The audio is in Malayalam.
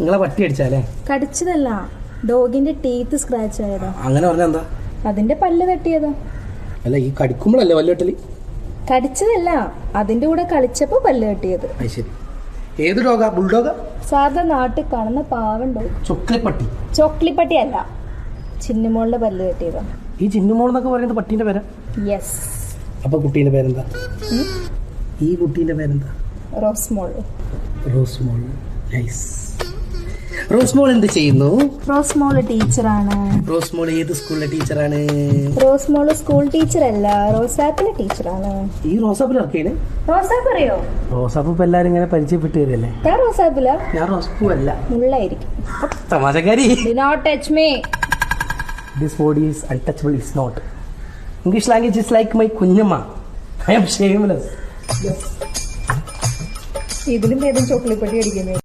നിങ്ങളെ പട്ടി അടിച്ചാലേ? കടിച്ചതല്ല, ഡോഗിന്റെ ടീത്ത് സ്ക്രാച്ച് ആയതാ. അങ്ങനെ പറഞ്ഞ എന്താ? അതിന്റെ പല്ല് തട്ടിയതാ. അല്ല, ഈ കടിക്കുമ്പോഴല്ലേ പല്ല് തട്ടല്? കടിച്ചതല്ല, അതിന്റെ കൂടെ കളിച്ചപ്പോ പല്ല് തട്ടിയത്. ശരി. ഏത് ഡോഗാ? ബുൾഡോഗാ? സാധാ നാട്ടിൽ കാണുന്ന പാവൻ ഡോഗ്. ചൊക്ലിപ്പട്ടി? ചോക്ലിപ്പട്ടി അല്ല, ചിന്നുമോളുടെ പല്ല് തട്ടിയതാ. ഈ ചിന്നുമോൾ എന്നൊക്കെ പറയുന്നത് പട്ടീന്റെ പേരാ? യെസ്. അപ്പൊ കുട്ടീന്റെ പേരെന്താ? ഈ കുട്ടീന്റെ പേരെന്താ? റോസ്മോൾ. റോസ്മോൾ. നൈസ്. റോസ്മോൾ എന്ത് ചെയ്യുന്നു? റോസ്മോള് ടീച്ചറാണ്. റോസ്മോൾ ഏത് സ്കൂളിലെ ടീച്ചറാണ്? റോസ്മോള് സ്കൂൾ ടീച്ചർ അല്ല, റോസാപ്പിലെ ടീച്ചറാണ്. ഈ റോസാപ്പിൽ ഇറക്കിയാണ്? റോസാപ്പ് അറിയോ? റോസാപ്പ് ഇപ്പൊ എല്ലാരും ഇങ്ങനെ പരിചയപ്പെട്ട് വരല്ലേ. ഞാൻ റോസാപ്പില. ഞാൻ റോസാപ്പൂ അല്ല. മുള്ളായിരിക്കും. തമാശക്കാരി. Do not touch me. This body is untouchable is not. English language is like my Kunjamma. I am shameless. ഇതിലും ഭേദം ചോക്ലേപ്പട്ടി അടിക്കുന്നത്.